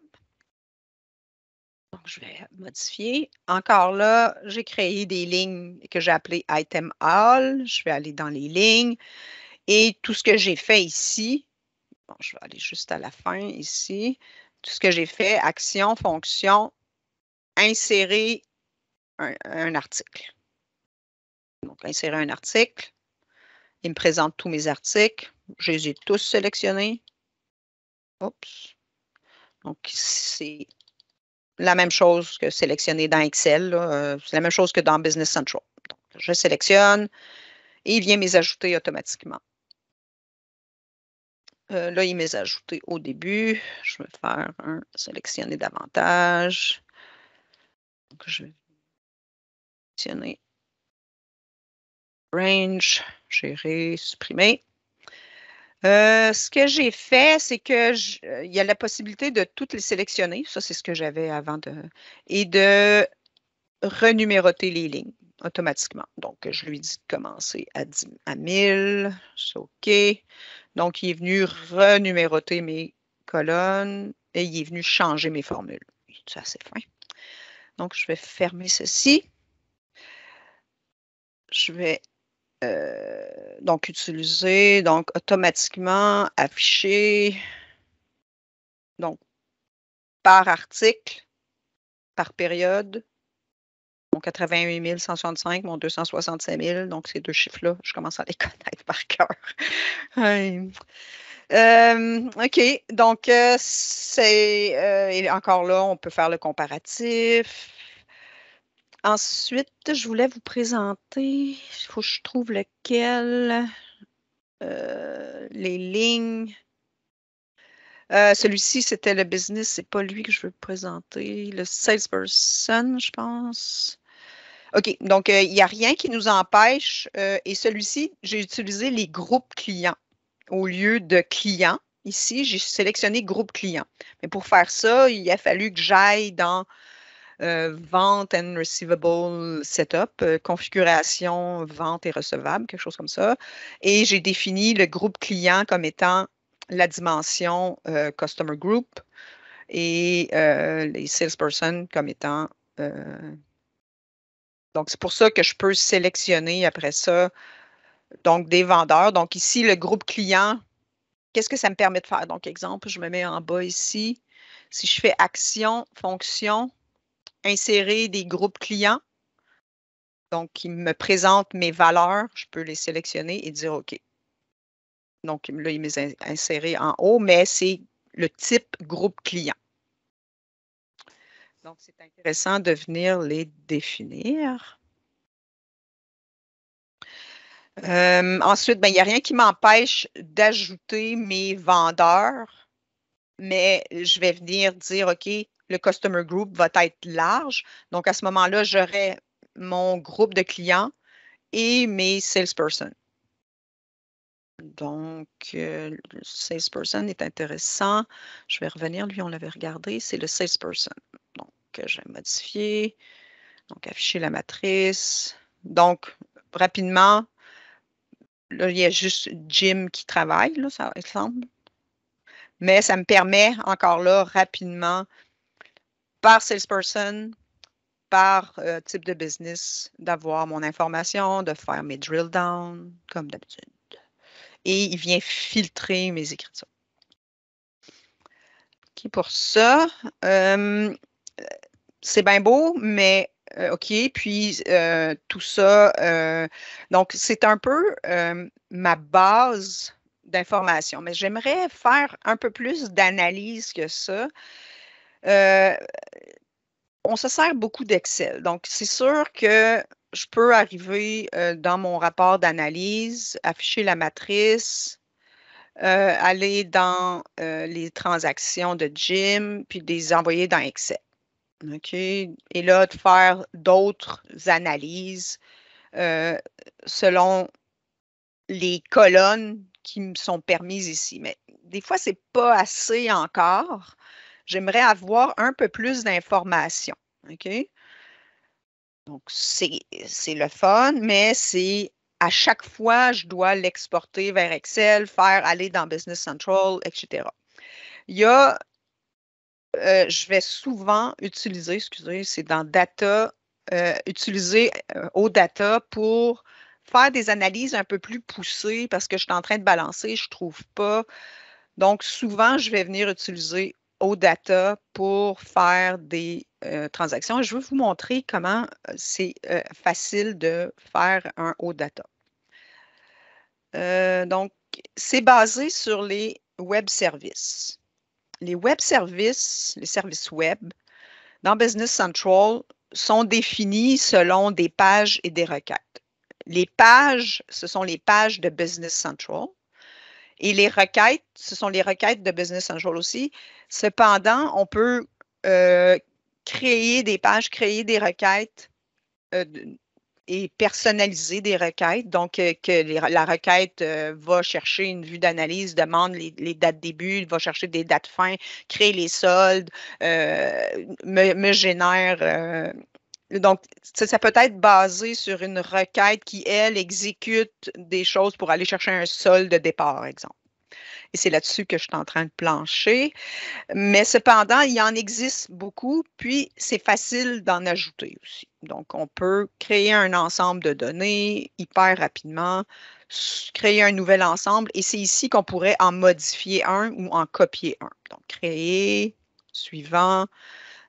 Donc, je vais modifier. Encore là, j'ai créé des lignes que j'ai appelées Item All. Je vais aller dans les lignes. Et tout ce que j'ai fait ici, bon, je vais aller juste à la fin ici. tout ce que j'ai fait, action, fonction, insérer un article. Donc, insérer un article. Il me présente tous mes articles. Je les ai tous sélectionnés. Oups. Donc, c'est la même chose que sélectionner dans Excel. C'est la même chose que dans Business Central. Donc, je sélectionne et il vient me les ajouter automatiquement. Là, il me les a ajoutés au début. Je vais faire un sélectionner davantage. Donc, je vais sélectionner range, gérer, supprimer. Ce que j'ai fait, c'est que il y a la possibilité de toutes les sélectionner. Ça, c'est ce que j'avais avant et de renuméroter les lignes automatiquement. Donc, je lui dis de commencer à 1000. C'est OK. Donc, il est venu renuméroter mes colonnes et il est venu changer mes formules. C'est assez fin. Donc, je vais fermer ceci. Je vais donc utiliser, donc automatiquement afficher, donc par article, par période. Mon 88 165, mon 265 000, donc ces deux chiffres-là, je commence à les connaître par cœur. OK, donc c'est encore là, on peut faire le comparatif. Ensuite, je voulais vous présenter, il faut que je trouve lequel, les lignes. Celui-ci, c'était le business, c'est pas lui que je veux présenter. Le salesperson, je pense. OK, donc il n'y a rien qui nous empêche. Et celui-ci, j'ai utilisé les groupes clients au lieu de clients. Ici, j'ai sélectionné groupe client. Mais pour faire ça, il a fallu que j'aille dans vente and receivable setup, configuration, vente et recevable, quelque chose comme ça. Et j'ai défini le groupe client comme étant la dimension customer group et les salesperson comme étant. Donc, c'est pour ça que je peux sélectionner après ça donc des vendeurs. Donc, ici, le groupe client, qu'est-ce que ça me permet de faire? Donc, exemple, je me mets en bas ici. Si je fais action, fonction, insérer des groupes clients, donc, il me présente mes valeurs, je peux les sélectionner et dire OK. Donc, là, il m'est inséré en haut, mais c'est le type groupe client. Donc, c'est intéressant de venir les définir. Ensuite, ben, il n'y a rien qui m'empêche d'ajouter mes vendeurs, mais je vais venir dire, OK, le customer group va être large. Donc, à ce moment-là, j'aurai mon groupe de clients et mes salespersons. Donc, le salesperson est intéressant. Je vais revenir, lui, on l'avait regardé, c'est le salesperson. Donc, je vais modifier. Donc, afficher la matrice. Donc, rapidement, là, il y a juste Jim qui travaille, là, ça semble. Mais ça me permet encore là, rapidement, par salesperson, par type de business, d'avoir mon information, de faire mes drill down, comme d'habitude. Et il vient filtrer mes écritures. OK, pour ça, c'est bien beau, mais OK, puis tout ça, donc c'est un peu ma base d'information, mais j'aimerais faire un peu plus d'analyse que ça. On se sert beaucoup d'Excel, donc c'est sûr que je peux arriver dans mon rapport d'analyse, afficher la matrice, aller dans les transactions de Jim, puis les envoyer dans Excel. OK? Et là, de faire d'autres analyses selon les colonnes qui me sont permises ici. Mais des fois, ce n'est pas assez encore. J'aimerais avoir un peu plus d'informations. OK? Donc, c'est le fun, mais c'est à chaque fois, je dois l'exporter vers Excel, faire aller dans Business Central, etc. Il y a, je vais souvent utiliser, excusez, c'est dans Data, utiliser OData pour faire des analyses un peu plus poussées parce que je suis en train de balancer, je ne trouve pas. Donc, souvent, je vais venir utiliser OData pour faire des transactions. Je vais vous montrer comment c'est facile de faire un OData. Donc, c'est basé sur les web services. Les web services, les services web, dans Business Central, sont définis selon des pages et des requêtes. Les pages, ce sont les pages de Business Central. Et les requêtes, ce sont les requêtes de Business Central aussi. Cependant, on peut créer des pages, créer des requêtes et personnaliser des requêtes. Donc, la requête va chercher une vue d'analyse, demande les dates début, va chercher des dates fin, créer les soldes, me génère. Donc, ça peut être basé sur une requête qui, elle, exécute des choses pour aller chercher un solde de départ, par exemple. Et c'est là-dessus que je suis en train de plancher. Mais cependant, il en existe beaucoup, puis c'est facile d'en ajouter aussi. Donc, on peut créer un ensemble de données hyper rapidement, créer un nouvel ensemble, et c'est ici qu'on pourrait en modifier un ou en copier un. Donc, créer, suivant.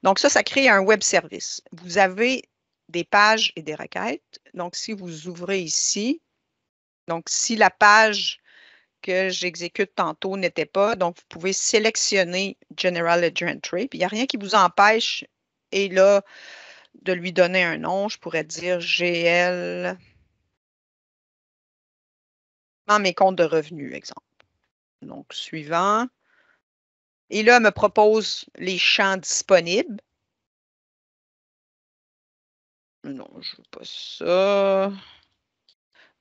Donc, ça crée un web service. Vous avez des pages et des requêtes. Donc, si vous ouvrez ici, donc si la page que j'exécute tantôt n'était pas. Donc, vous pouvez sélectionner General Ledger Entry. Puis, il n'y a rien qui vous empêche, et là, de lui donner un nom. Je pourrais dire GL dans mes comptes de revenus, exemple. Donc, suivant. Et là, elle me propose les champs disponibles. Non, je veux pas ça.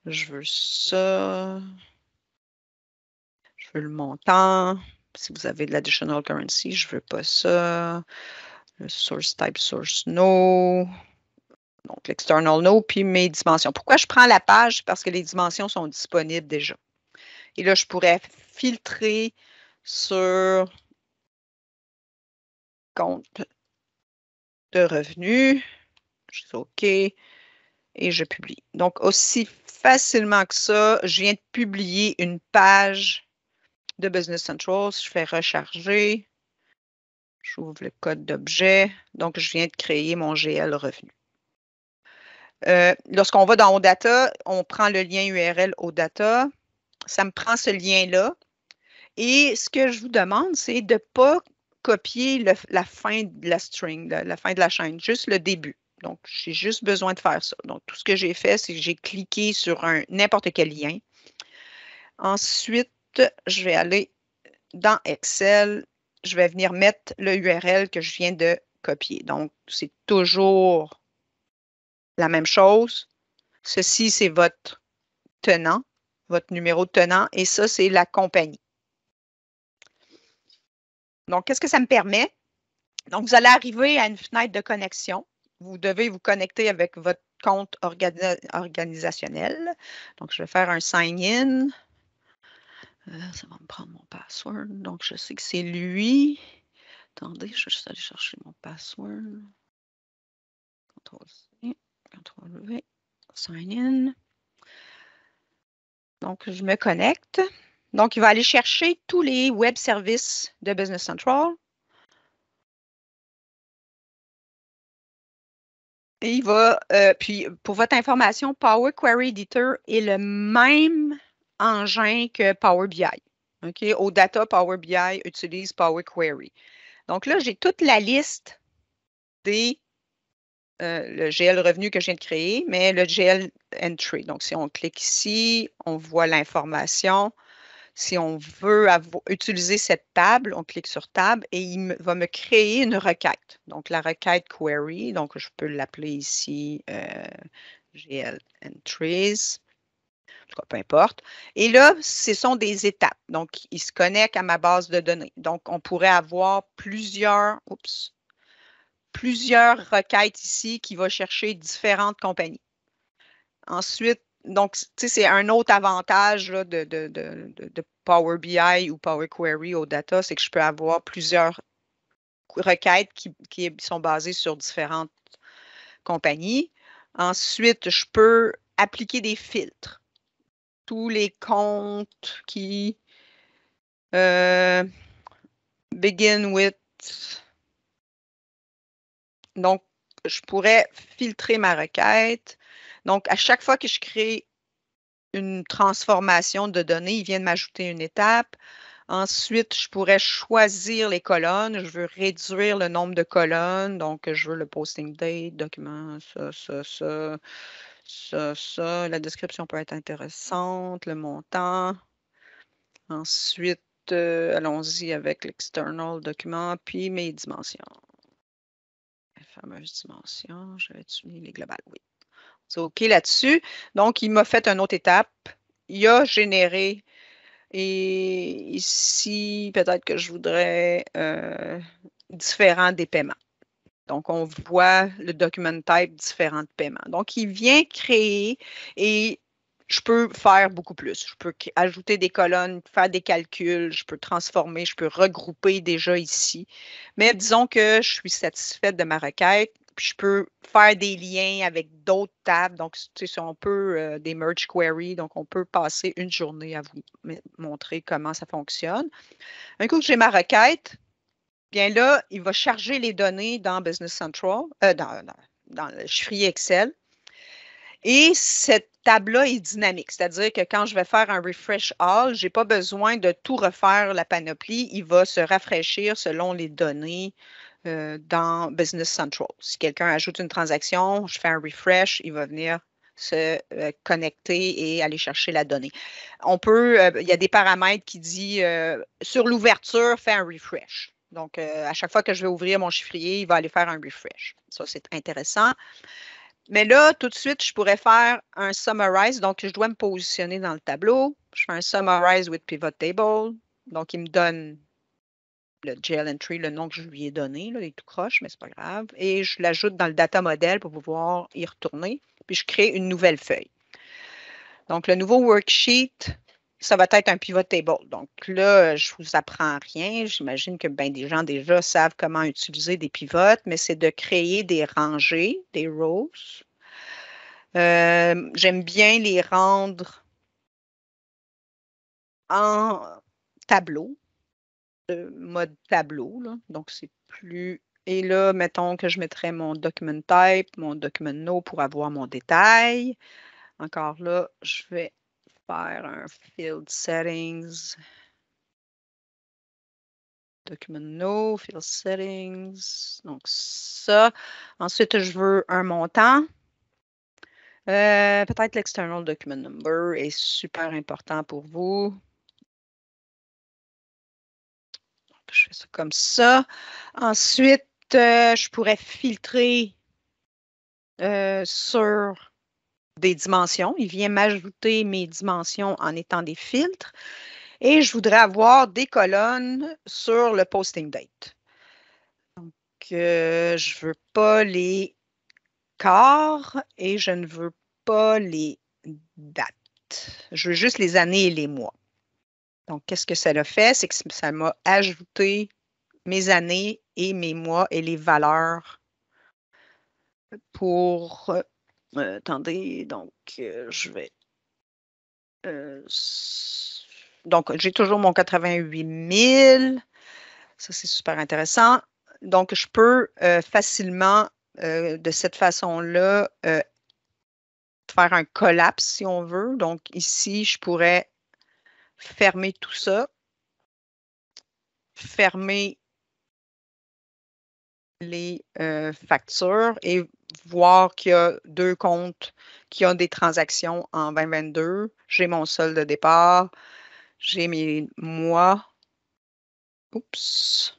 Je veux ça. Je veux le montant. Si vous avez de l'additional currency, je veux pas ça. Le source type, source no. Donc, l'external no, puis mes dimensions. Pourquoi je prends la page? Parce que les dimensions sont disponibles déjà. Et là, je pourrais filtrer sur compte de revenus. Je dis OK et je publie. Donc, aussi facilement que ça, je viens de publier une page de Business Central. Si je fais recharger, j'ouvre le code d'objet. Donc, je viens de créer mon GL revenu. Lorsqu'on va dans OData, on prend le lien URL OData. Ça me prend ce lien-là. Et ce que je vous demande, c'est de ne pas copier la fin de la string, la fin de la chaîne, juste le début. Donc, j'ai juste besoin de faire ça. Donc, tout ce que j'ai fait, c'est que j'ai cliqué sur n'importe quel lien. Ensuite, je vais aller dans Excel. Je vais venir mettre le URL que je viens de copier. Donc, c'est toujours la même chose. Ceci, c'est votre tenant, votre numéro de tenant, et ça, c'est la compagnie. Donc, qu'est-ce que ça me permet? Donc, vous allez arriver à une fenêtre de connexion. Vous devez vous connecter avec votre compte organisationnel. Donc, je vais faire un sign-in. Ça va me prendre mon password. Donc, je sais que c'est lui. Attendez, je vais juste aller chercher mon password. CTRL-C, CTRL-V, sign-in. Donc, je me connecte. Donc, il va aller chercher tous les web services de Business Central. Et il va, puis pour votre information, Power Query Editor est le même engin que Power BI. OK? OData Power BI utilise Power Query. Donc là, j'ai toute la liste des le GL revenu que je viens de créer, mais le GL entry. Donc, si on clique ici, on voit l'information. Si on veut utiliser cette table, on clique sur table et il va me créer une requête. Donc, la requête query, donc je peux l'appeler ici GL entries. En tout cas, peu importe. Et là, ce sont des étapes. Donc, il se connecte à ma base de données. Donc, on pourrait avoir plusieurs requêtes ici qui vont chercher différentes compagnies. Ensuite, donc, tu sais, c'est un autre avantage là, de Power BI ou Power Query au data, c'est que je peux avoir plusieurs requêtes qui sont basées sur différentes compagnies. Ensuite, je peux appliquer des filtres. Tous les comptes qui begin with Donc, je pourrais filtrer ma requête. Donc, à chaque fois que je crée une transformation de données, il vient de m'ajouter une étape. Ensuite, je pourrais choisir les colonnes. Je veux réduire le nombre de colonnes. Donc, je veux le posting date, document, ça. La description peut être intéressante, le montant. Ensuite, allons-y avec l'external document, puis mes dimensions. Les fameuses dimensions, je vais utiliser les globales, oui. C'est OK là-dessus. Donc, il m'a fait une autre étape. Il a généré. Et ici, peut-être que je voudrais différent des paiements. Donc, on voit le document type différents de paiements. Donc, il vient créer et je peux faire beaucoup plus. Je peux ajouter des colonnes, faire des calculs, je peux transformer, je peux regrouper déjà ici. Mais disons que je suis satisfaite de ma requête, puis je peux faire des liens avec d'autres tables. Donc, tu sais, si on peut, des merge queries, donc on peut passer une journée à vous montrer comment ça fonctionne. Un coup que j'ai ma requête, bien là, il va charger les données dans Business Central, dans le chiffrier Excel. Et cette table-là est dynamique, c'est-à-dire que quand je vais faire un refresh all, je n'ai pas besoin de tout refaire la panoplie. Il va se rafraîchir selon les données dans Business Central. Si quelqu'un ajoute une transaction, je fais un refresh, il va venir se connecter et aller chercher la donnée. Il y a des paramètres qui disent sur l'ouverture, fais un refresh. Donc, à chaque fois que je vais ouvrir mon chiffrier, il va aller faire un refresh. Ça, c'est intéressant. Mais là, tout de suite, je pourrais faire un summarize. Donc, je dois me positionner dans le tableau. Je fais un summarize with pivot table. Donc, il me donne le GL entry, le nom que je lui ai donné. Là, il est tout croche, mais c'est pas grave. Et je l'ajoute dans le data model pour pouvoir y retourner. Puis, je crée une nouvelle feuille. Donc, le nouveau worksheet, ça va être un pivot table. Donc là, je ne vous apprends rien. J'imagine que ben, des gens déjà savent comment utiliser des pivots, mais c'est de créer des rangées, des rows. J'aime bien les rendre en tableau, mode tableau. Là. Donc, c'est plus. Et là, mettons que je mettrais mon document type, mon document no pour avoir mon détail. Encore là, je vais faire un field settings. Document no, field settings. Donc, ça. Ensuite, je veux un montant. Peut-être l'external document number est super important pour vous. Donc, je fais ça comme ça. Ensuite, je pourrais filtrer sur des dimensions. Il vient m'ajouter mes dimensions en étant des filtres. Et je voudrais avoir des colonnes sur le posting date. Donc, je ne veux pas les quarts et je ne veux pas les dates. Je veux juste les années et les mois. Donc, qu'est-ce que ça a fait? C'est que ça m'a ajouté mes années et mes mois et les valeurs pour... attendez, donc je vais... donc, j'ai toujours mon 88 000. Ça, c'est super intéressant. Donc, je peux facilement, de cette façon-là, faire un collapse si on veut. Donc, ici, je pourrais fermer tout ça, fermer les factures et voir qu'il y a deux comptes qui ont des transactions en 2022. J'ai mon solde de départ, j'ai mes mois. Oups.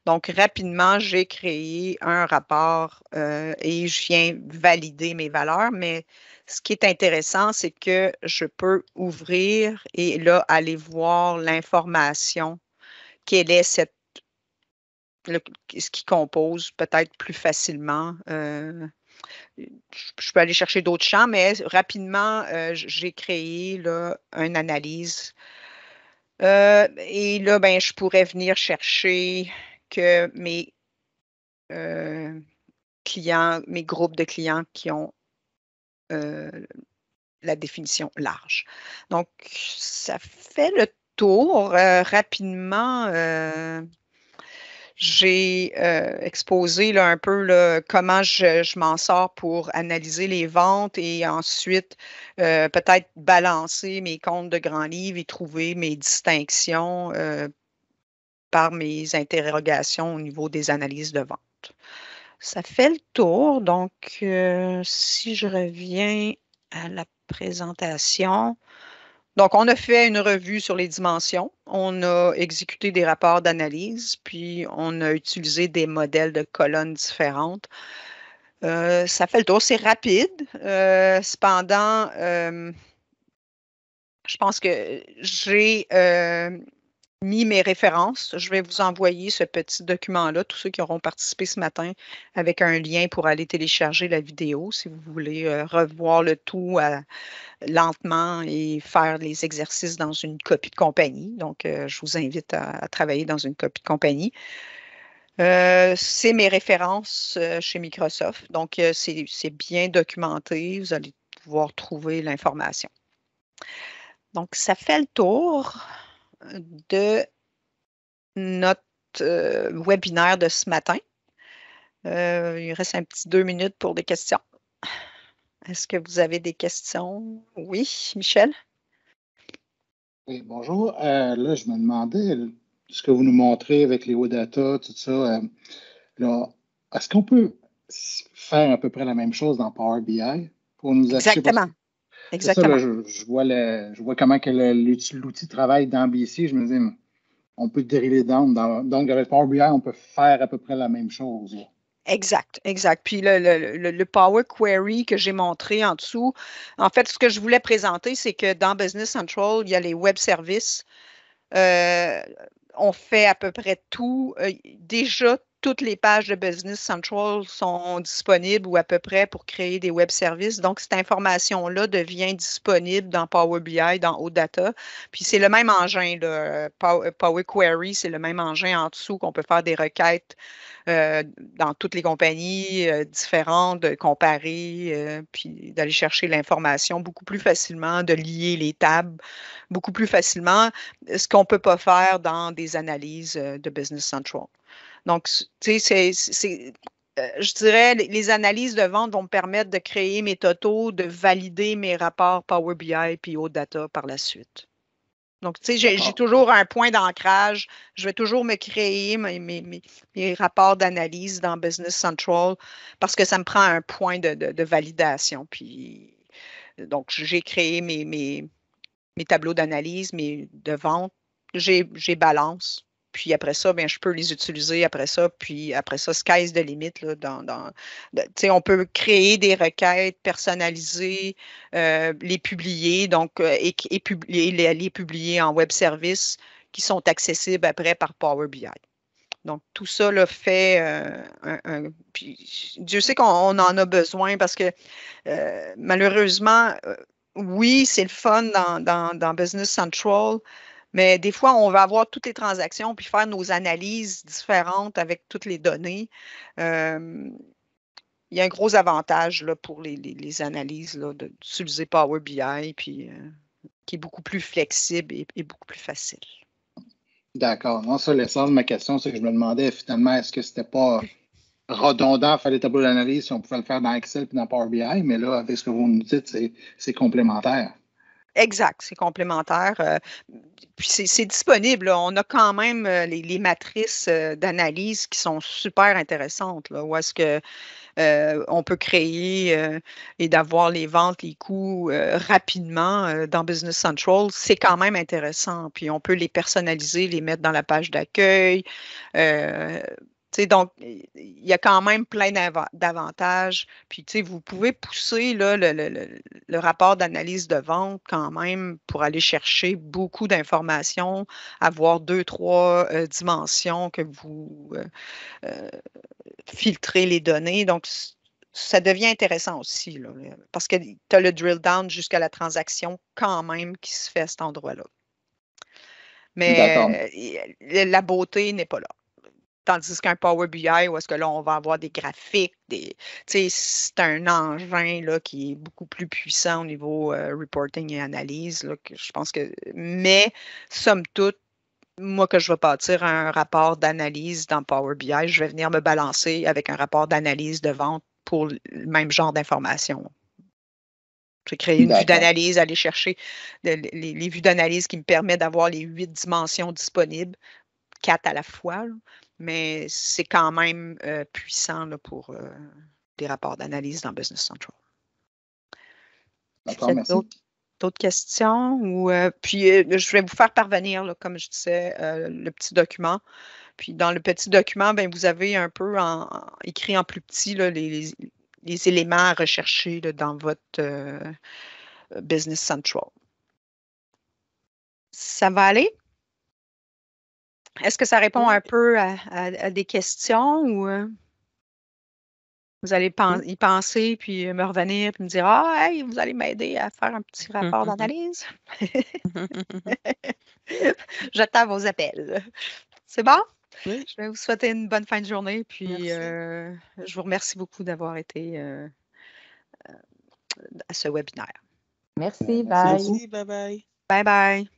Donc, rapidement, j'ai créé un rapport et je viens valider mes valeurs. Mais ce qui est intéressant, c'est que je peux ouvrir et là, aller voir l'information, quelle est ce qui compose peut-être plus facilement. Je peux aller chercher d'autres champs, mais rapidement, j'ai créé là, une analyse. Et là, ben, je pourrais venir chercher que mes clients, mes groupes de clients qui ont la définition large. Donc, ça fait le tour rapidement. J'ai exposé là, un peu là, comment je m'en sors pour analyser les ventes et ensuite peut-être balancer mes comptes de grands livres et trouver mes distinctions par mes interrogations au niveau des analyses de vente. Ça fait le tour. Donc, si je reviens à la présentation. Donc, on a fait une revue sur les dimensions, on a exécuté des rapports d'analyse, puis on a utilisé des modèles de colonnes différentes. Ça fait le tour, c'est rapide. Cependant, je pense que j'ai mis mes références. Je vais vous envoyer ce petit document-là, tous ceux qui auront participé ce matin, avec un lien pour aller télécharger la vidéo si vous voulez revoir le tout lentement et faire les exercices dans une copie de compagnie. Donc, je vous invite à travailler dans une copie de compagnie. C'est mes références chez Microsoft. Donc, c'est bien documenté. Vous allez pouvoir trouver l'information. Donc, ça fait le tour de notre webinaire de ce matin. Il reste un petit 2 minutes pour des questions. Est-ce que vous avez des questions? Oui, Michel? Oui, bonjour. Là, je me demandais ce que vous nous montrez avec les data, tout ça. Là, est-ce qu'on peut faire à peu près la même chose dans Power BI pour nous afficher? Parce Exactement. que c'est ça, Exactement. là, je vois comment que l'outil travaille dans BC. Je me dis, on peut dériver down. Donc, avec Power BI, on peut faire à peu près la même chose, là. Exact, exact. Puis le Power Query que j'ai montré en dessous, en fait, ce que je voulais présenter, c'est que dans Business Central, il y a les web services. Euh, on fait à peu près tout. Déjà, toutes les pages de Business Central sont disponibles ou à peu près pour créer des web services. Donc, cette information-là devient disponible dans Power BI, dans OData. Puis, c'est le même engin, là. Power Query, c'est le même engin en dessous qu'on peut faire des requêtes dans toutes les compagnies différentes, de comparer, puis d'aller chercher l'information beaucoup plus facilement, de lier les tables beaucoup plus facilement, ce qu'on ne peut pas faire dans des analyses de Business Central. Donc, tu sais, je dirais, les analyses de vente vont me permettre de créer mes totaux, de valider mes rapports Power BI puis OData par la suite. Donc, tu sais, j'ai toujours un point d'ancrage. Je vais toujours me créer mes rapports d'analyse dans Business Central parce que ça me prend un point de validation. Puis, donc, j'ai créé mes tableaux d'analyse, mes de vente, j'ai balance. Puis après ça, bien, je peux les utiliser après ça. Puis après ça, sky's the limit. Là, on peut créer des requêtes personnalisées, les publier, donc, les publier en web service qui sont accessibles après par Power BI. Donc, tout ça là, fait puis Dieu sait qu'on en a besoin parce que malheureusement, oui, c'est le fun dans Business Central, mais des fois, on va avoir toutes les transactions puis faire nos analyses différentes avec toutes les données. Euh, il y a un gros avantage là, pour les analyses là, d'utiliser Power BI, puis qui est beaucoup plus flexible et beaucoup plus facile. D'accord. Non, ça, l'essence de ma question, c'est que je me demandais finalement, est-ce que c'était pas redondant à faire les tableaux d'analyse si on pouvait le faire dans Excel et dans Power BI, mais là, avec ce que vous nous dites, c'est complémentaire. Exact, c'est complémentaire. Puis c'est disponible, là. On a quand même les matrices d'analyse qui sont super intéressantes, là, où est-ce que on peut créer et d'avoir les ventes, les coûts rapidement dans Business Central. C'est quand même intéressant. Puis on peut les personnaliser, les mettre dans la page d'accueil. Donc, il y a quand même plein d'avantages. Puis, vous pouvez pousser là, le rapport d'analyse de vente quand même pour aller chercher beaucoup d'informations, avoir deux, trois dimensions que vous euh, filtrez les données. Donc, ça devient intéressant aussi, là, parce que tu as le drill down jusqu'à la transaction quand même qui se fait à cet endroit-là. D'accord. Mais la beauté n'est pas là. Tandis qu'un Power BI, où est-ce que là, on va avoir des graphiques, c'est un engin là, qui est beaucoup plus puissant au niveau reporting et analyse. Là, que je pense que, mais, somme toute, moi, que je vais bâtir un rapport d'analyse dans Power BI, je vais venir me balancer avec un rapport d'analyse de vente pour le même genre d'informations. J'ai créé une vue D'accord. d'analyse, aller chercher les vues d'analyse qui me permettent d'avoir les 8 dimensions disponibles, 4 à la fois, là. Mais c'est quand même puissant là, pour des rapports d'analyse dans Business Central. Est-ce qu'il D'accord, y a merci. d'autres questions? Puis je vais vous faire parvenir, là, comme je disais, le petit document. Puis dans le petit document, ben, vous avez un peu écrit en plus petit là, les éléments à rechercher là, dans votre Business Central. Ça va aller? Est-ce que ça répond Oui. un peu à des questions ou vous allez y penser puis me revenir puis me dire ah, hey, vous allez m'aider à faire un petit rapport d'analyse? J'attends vos appels. C'est bon? Oui, Je vais vous souhaiter une bonne fin de journée puis merci. je vous remercie beaucoup d'avoir été à ce webinaire. Merci, Merci bye. beaucoup. Merci, bye bye. Bye bye.